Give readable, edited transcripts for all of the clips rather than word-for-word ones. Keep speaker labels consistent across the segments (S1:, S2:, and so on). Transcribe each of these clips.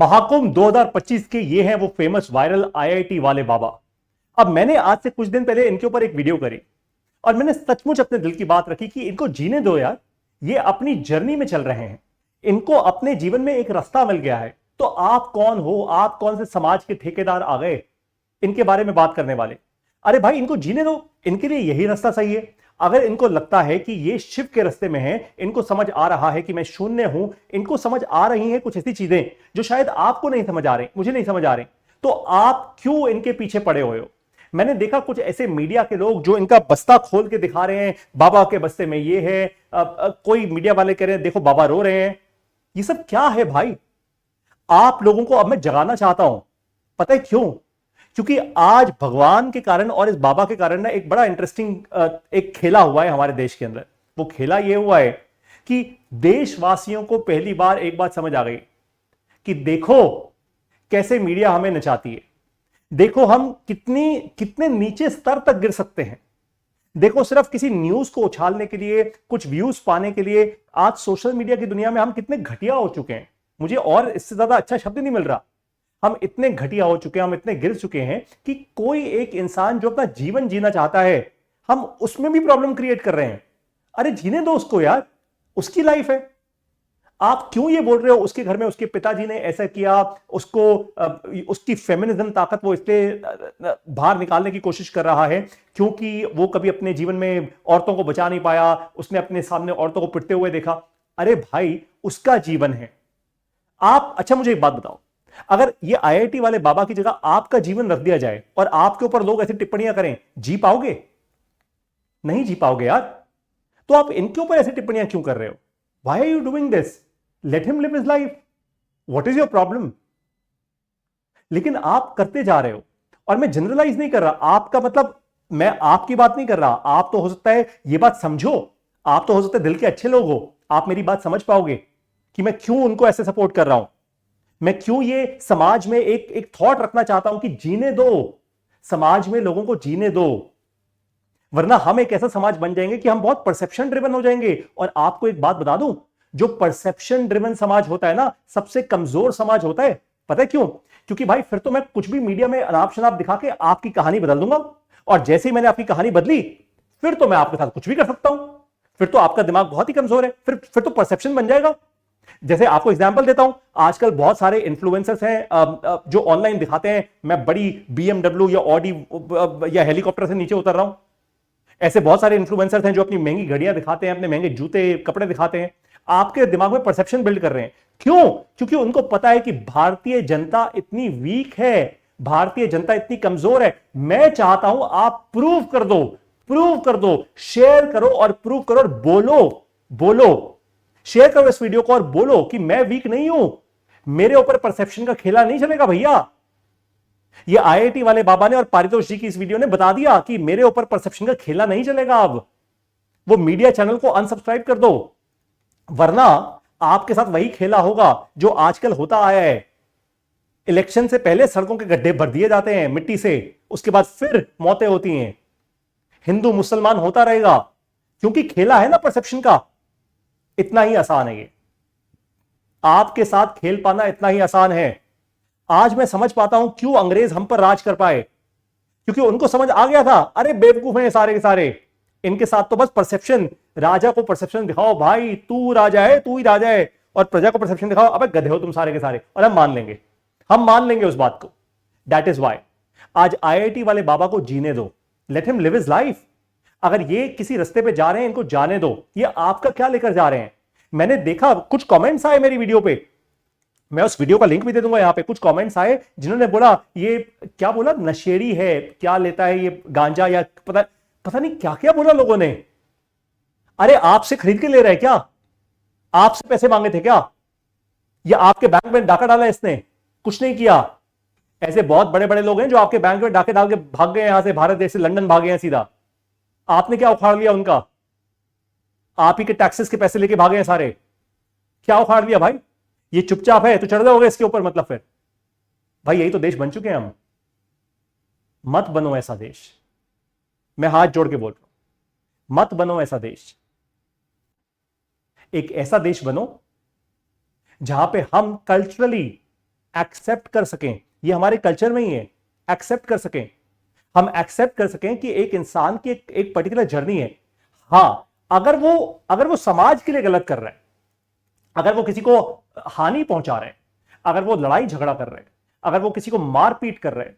S1: महाकुंभ 2025 के ये हैं वो फेमस वायरल आईआईटी वाले बाबा। अब मैंने आज से कुछ दिन पहले इनके ऊपर एक वीडियो करी और मैंने सचमुच अपने दिल की बात रखी कि इनको जीने दो यार, ये अपनी जर्नी में चल रहे हैं, इनको अपने जीवन में एक रास्ता मिल गया है। तो आप कौन हो, आप कौन से समाज के ठेकेदार आ गए इनके बारे में बात करने वाले? अरे भाई इनको जीने दो, इनके लिए यही रास्ता सही है। अगर इनको लगता है कि ये शिव के रास्ते में है, इनको समझ आ रहा है कि मैं शून्य हूं, इनको समझ आ रही हैं कुछ ऐसी चीजें जो शायद आपको नहीं समझ आ रही, मुझे नहीं समझ आ रही, तो आप क्यों इनके पीछे पड़े हुए हो? मैंने देखा कुछ ऐसे मीडिया के लोग जो इनका बस्ता खोल के दिखा रहे हैं, बाबा के बस्ते में ये है, कोई मीडिया वाले कह रहे हैं देखो बाबा रो रहे हैं। ये सब क्या है भाई? आप लोगों को अब मैं जगाना चाहता हूं। पता है क्यों? क्योंकि आज भगवान के कारण और इस बाबा के कारण ना एक बड़ा इंटरेस्टिंग एक खेला हुआ है हमारे देश के अंदर। वो खेला ये हुआ है कि देशवासियों को पहली बार एक बात समझ आ गई कि देखो कैसे मीडिया हमें नचाती है, देखो हम कितने नीचे स्तर तक गिर सकते हैं। देखो सिर्फ किसी न्यूज को उछालने के लिए, कुछ व्यूज पाने के लिए आज सोशल मीडिया की दुनिया में हम कितने घटिया हो चुके हैं। मुझे और इससे ज्यादा अच्छा शब्द नहीं मिल रहा। हम इतने घटिया हो चुके हैं, हम इतने गिर चुके हैं कि कोई एक इंसान जो अपना जीवन जीना चाहता है, हम उसमें भी प्रॉब्लम क्रिएट कर रहे हैं। अरे जीने दो उसको यार, उसकी लाइफ है। आप क्यों ये बोल रहे हो उसके घर में उसके पिताजी ने ऐसा किया, उसको उसकी फेमिनिज्म ताकत वो इसलिए बाहर निकालने की कोशिश कर रहा है क्योंकि वो कभी अपने जीवन में औरतों को बचा नहीं पाया, उसने अपने सामने औरतों को पिटते हुए देखा। अरे भाई उसका जीवन है। आप अच्छा मुझे एक बात बताओ, अगर ये आईआईटी वाले बाबा की जगह आपका जीवन रख दिया जाए और आपके ऊपर लोग ऐसी टिप्पणियां करें, जी पाओगे? नहीं जी पाओगे यार। तो आप इनके ऊपर ऐसी टिप्पणियां क्यों कर रहे हो? Why are you doing this? Let him live his life. What is your problem? लेकिन आप करते जा रहे हो। और मैं जनरलाइज नहीं कर रहा, आपका मतलब मैं आपकी बात नहीं कर रहा। आप तो हो सकता है ये बात समझो, आप तो हो सकता है दिल के अच्छे लोग हो, आप मेरी बात समझ पाओगे कि मैं क्यों उनको ऐसे सपोर्ट कर रहा हूं। मैं क्यों ये समाज में एक थॉट रखना चाहता हूं कि जीने दो, समाज में लोगों को जीने दो। वरना हम एक ऐसा समाज बन जाएंगे कि हम बहुत परसेप्शन ड्रिवन हो जाएंगे। और आपको एक बात बता दूं, जो परसेप्शन ड्रिवन समाज होता है ना, सबसे कमजोर समाज होता है। पता है क्यों? क्योंकि भाई फिर तो मैं कुछ भी मीडिया में अनाप शनाप दिखा के आपकी कहानी बदल दूंगा। और जैसे ही मैंने आपकी कहानी बदली, फिर तो मैं आपके साथ कुछ भी कर सकता हूं। फिर तो आपका दिमाग बहुत ही कमजोर है, फिर तो परसेप्शन बन जाएगा। जैसे आपको एग्जांपल देता हूं, आजकल बहुत सारे इन्फ्लुएंसर्स हैं जो ऑनलाइन दिखाते हैं मैं बड़ी बीएमडब्ल्यू या ऑडी या हेलीकॉप्टर से नीचे उतर रहा हूं। ऐसे बहुत सारे इन्फ्लुएंसर्स हैं जो अपनी महंगी घड़ियां दिखाते हैं, अपने महंगे जूते कपड़े दिखाते हैं। आपके दिमाग में परसेप्शन बिल्ड कर रहे हैं। क्यों? क्योंकि उनको पता है कि भारतीय जनता इतनी वीक है, भारतीय जनता इतनी कमजोर है। मैं चाहता हूं आप प्रूव कर दो, प्रूव कर दो, शेयर करो और प्रूव करो और बोलो, बोलो, शेयर करो इस वीडियो को और बोलो कि मैं वीक नहीं हूं, मेरे ऊपर परसेप्शन का खेला नहीं चलेगा भैया। ये आईआईटी वाले बाबा ने और पारितोष जी की इस वीडियो ने बता दिया कि मेरे ऊपर परसेप्शन का खेला नहीं चलेगा। अब वो मीडिया चैनल को अनसब्सक्राइब कर दो, वरना आपके साथ वही खेला होगा जो आजकल होता आया है। इलेक्शन से पहले सड़कों के गड्ढे भर दिए जाते हैं मिट्टी से, उसके बाद फिर मौतें होती हैं। हिंदू मुसलमान होता रहेगा क्योंकि खेला है ना परसेप्शन का। इतना ही आसान है ये, आपके साथ खेल पाना इतना ही आसान है। आज मैं समझ पाता हूं क्यों अंग्रेज हम पर राज कर पाए, क्योंकि उनको समझ आ गया था अरे बेवकूफ हैं सारे के सारे, इनके साथ तो बस परसेप्शन, राजा को परसेप्शन दिखाओ भाई तू राजा है, तू ही राजा है, और प्रजा को परसेप्शन दिखाओ अबे गधे हो तुम सारे के सारे, और हम मान लेंगे, हम मान लेंगे उस बात को। दैट इज वाई आज आईआईटी वाले बाबा को जीने दो, late him live his life. अगर ये किसी रास्ते पे जा रहे हैं इनको जाने दो। ये आपका क्या लेकर जा रहे हैं? मैंने देखा कुछ कमेंट्स आए मेरी वीडियो पे, मैं उस वीडियो का लिंक भी दे दूंगा यहां पे। कुछ कमेंट्स आए जिन्होंने बोला ये क्या बोला, नशेड़ी है, क्या लेता है ये गांजा, या पता नहीं क्या क्या बोला लोगों ने। अरे आपसे खरीद के ले रहे हैं क्या? आपसे पैसे मांगे थे क्या? या आपके बैंक में डाका डाला इसने? कुछ नहीं किया। ऐसे बहुत बड़े बड़े लोग हैं जो आपके बैंक में डाके डाल के भाग गए यहां से, भारत देश से लंदन भागे हैं सीधा। आपने क्या उखाड़ लिया उनका? आप ही के टैक्सेस के पैसे लेके भागे हैं सारे। क्या उखाड़ लिया भाई? ये चुपचाप है तो चढ़ जाओगे इसके ऊपर, मतलब फिर भाई यही तो देश बन चुके हैं हम। मत बनो ऐसा देश, मैं हाथ जोड़ के बोल रहा हूं, मत बनो ऐसा देश। एक ऐसा देश बनो जहां पे हम कल्चरली एक्सेप्ट कर सकें, ये हमारे कल्चर में ही है, एक्सेप्ट कर सकें, हम एक्सेप्ट कर सकें कि एक इंसान की एक पर्टिकुलर जर्नी है। हां, अगर वो समाज के लिए गलत कर रहा है, अगर वो किसी को हानि पहुंचा रहे हैं, अगर वो लड़ाई झगड़ा कर रहे हैं, अगर वो किसी को मारपीट कर रहे हैं,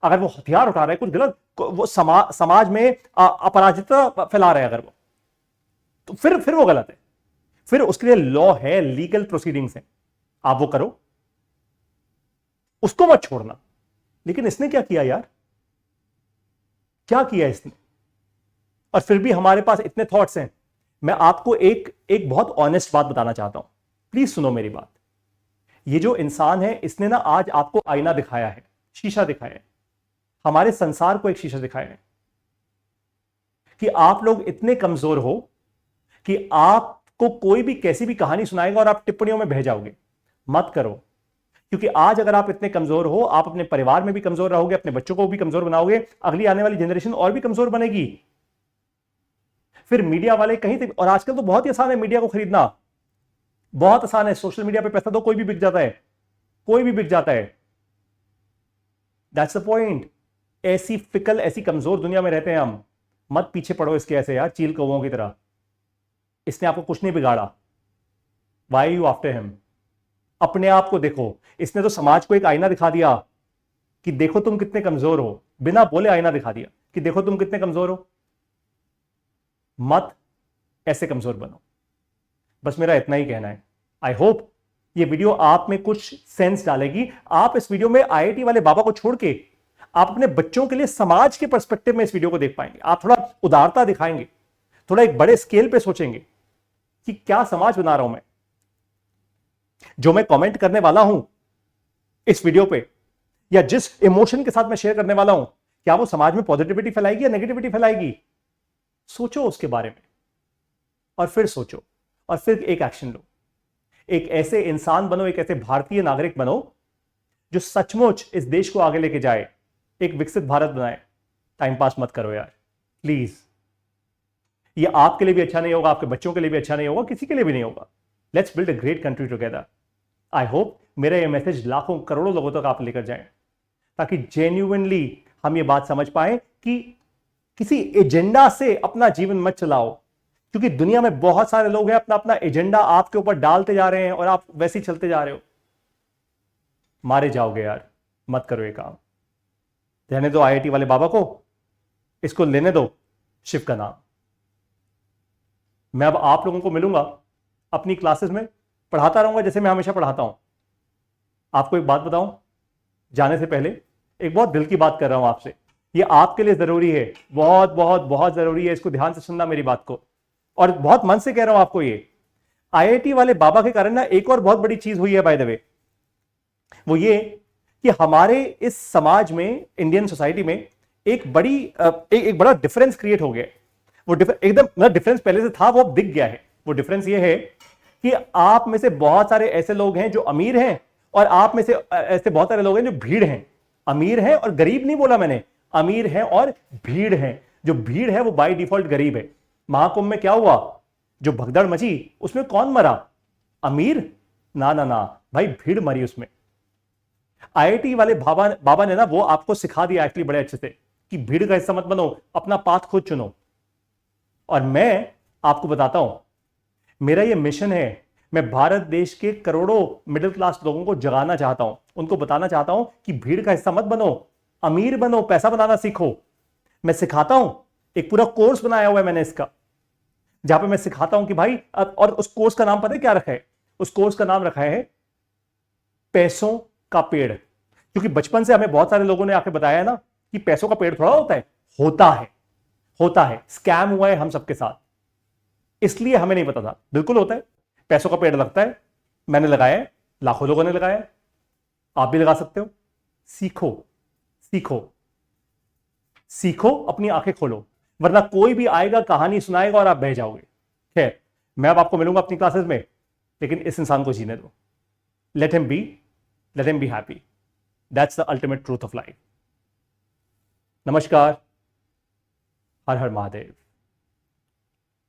S1: अगर वो हथियार उठा रहे हैं, कुछ गलत, वो समाज में अपराजिता फैला रहे हैं, अगर वो, तो फिर वो गलत है। फिर उसके लिए लॉ है, लीगल प्रोसीडिंग्स है, आप वो करो, उसको मत छोड़ना। लेकिन इसने क्या किया यार, क्या किया इसने? और फिर भी हमारे पास इतने थॉट्स हैं। मैं आपको एक बहुत ऑनेस्ट बात बताना चाहता हूं, प्लीज सुनो मेरी बात। ये जो इंसान है, इसने ना आज आपको आईना दिखाया है, शीशा दिखाया है, हमारे संसार को एक शीशा दिखाया है कि आप लोग इतने कमजोर हो कि आपको कोई भी कैसी भी कहानी सुनाएगा और आप टिप्पणियों में बह जाओगे। मत करो, क्योंकि आज अगर आप इतने कमजोर हो, आप अपने परिवार में भी कमजोर रहोगे, अपने बच्चों को भी कमजोर बनाओगे, अगली आने वाली जनरेशन और भी कमजोर बनेगी। फिर मीडिया वाले कहीं से, और आजकल तो बहुत ही आसान है मीडिया को खरीदना, बहुत आसान है, सोशल मीडिया पे पैसा दो, कोई भी बिक जाता है, कोई भी बिक जाता है। That's the point. ऐसी फिकल, ऐसी कमजोर दुनिया में रहते हैं हम। मत पीछे पड़ो इसके ऐसे यार, चील कौवों की तरह। इसने आपको कुछ नहीं बिगाड़ा। Why you after him? अपने आप को देखो। इसने तो समाज को एक आईना दिखा दिया कि देखो तुम कितने कमजोर हो, बिना बोले आईना दिखा दिया कि देखो तुम कितने कमजोर हो। मत ऐसे कमजोर बनो। बस मेरा इतना ही कहना है। आई होप ये वीडियो आप में कुछ सेंस डालेगी। आप इस वीडियो में आईआईटी वाले बाबा को छोड़ के आप अपने बच्चों के लिए समाज के पर्सपेक्टिव में इस वीडियो को देख पाएंगे। आप थोड़ा उदारता दिखाएंगे, थोड़ा एक बड़े स्केल पे सोचेंगे कि क्या समाज बना रहा हूं मैं। जो मैं कमेंट करने वाला हूं इस वीडियो पे, या जिस इमोशन के साथ मैं शेयर करने वाला हूं, क्या वो समाज में पॉजिटिविटी फैलाएगी या नेगेटिविटी फैलाएगी? सोचो उसके बारे में, और फिर सोचो, और फिर एक एक्शन लो। एक ऐसे इंसान बनो, एक ऐसे भारतीय नागरिक बनो जो सचमुच इस देश को आगे लेके जाए, एक विकसित भारत बनाए। टाइम पास मत करो यार, प्लीज। ये आपके लिए भी अच्छा नहीं होगा, आपके बच्चों के लिए भी अच्छा नहीं होगा, किसी के लिए भी नहीं होगा। Let's build a great country together. I hope मेरा ये मैसेज लाखों करोड़ों लोगों तक आप लेकर जाएं, ताकि जेन्युइनली हम ये बात समझ पाए कि किसी एजेंडा से अपना जीवन मत चलाओ, क्योंकि दुनिया में बहुत सारे लोग हैं अपना अपना एजेंडा आपके ऊपर डालते जा रहे हैं और आप वैसे ही चलते जा रहे हो। मारे जाओगे यार, मत करो ये काम। रहने दो आईआईटी वाले बाबा को, इसको लेने दो शिव का नाम। मैं अब आप लोगों को मिलूंगा अपनी क्लासेस में, पढ़ाता रहूंगा जैसे मैं हमेशा पढ़ाता हूं। आपको एक बात बताऊं, जाने से पहले एक बहुत दिल की बात कर रहा हूं आपसे। ये आपके लिए जरूरी है, बहुत बहुत बहुत जरूरी है। इसको ध्यान से सुनना मेरी बात को, और बहुत मन से कह रहा हूं आपको। ये आईआईटी वाले बाबा के कारण ना एक और बहुत बड़ी चीज हुई है बाय द वे, वो ये कि हमारे इस समाज में, इंडियन सोसाइटी में एक बड़ा डिफरेंस क्रिएट हो गया है। वो एकदम डिफरेंस पहले से था, वो अब दिख गया है। वो डिफरेंस ये है कि आप में से बहुत सारे ऐसे लोग हैं जो अमीर हैं, और आप में से ऐसे बहुत सारे लोग हैं जो भीड़ हैं। अमीर हैं और गरीब नहीं बोला मैंने, अमीर हैं और भीड़ हैं। जो भीड़ है वो बाय डिफॉल्ट गरीब है। महाकुंभ में क्या हुआ, जो भगदड़ मची उसमें कौन मरा? अमीर? ना ना ना भाई, भीड़ मरी उसमें। आईआईटी वाले बाबा ने ना वो आपको सिखा दिया एक्चुअली बड़े अच्छे से कि भीड़ का हिस्सा मत बनो, अपना पाथ खुद चुनो। और मैं आपको बताता हूं, मेरा ये मिशन है। मैं भारत देश के करोड़ों मिडिल क्लास लोगों को जगाना चाहता हूं, उनको बताना चाहता हूं कि भीड़ का हिस्सा मत बनो, अमीर बनो, पैसा बनाना सीखो। मैं सिखाता हूं, एक पूरा कोर्स बनाया हुआ है मैंने इसका, जहां पे मैं सिखाता हूं कि भाई, और उस कोर्स का नाम पता है क्या रखा है? उस कोर्स का नाम रखा है पैसों का पेड़। क्योंकि बचपन से हमें बहुत सारे लोगों ने आके बताया है ना कि पैसों का पेड़ थोड़ा होता है। होता है, होता है। स्कैम हुआ है हम सबके साथ, इसलिए हमें नहीं पता था। बिल्कुल होता है, पैसों का पेड़ लगता है। मैंने लगाया है, लाखों लोगों ने लगाया है, आप भी लगा सकते हो। सीखो, सीखो, सीखो, अपनी आंखें खोलो, वरना कोई भी आएगा कहानी सुनाएगा और आप बह जाओगे। खैर, मैं अब आपको मिलूंगा अपनी क्लासेस में, लेकिन इस इंसान को जीने दो। Let him be happy. That's the ultimate truth of life. नमस्कार, हर हर महादेव।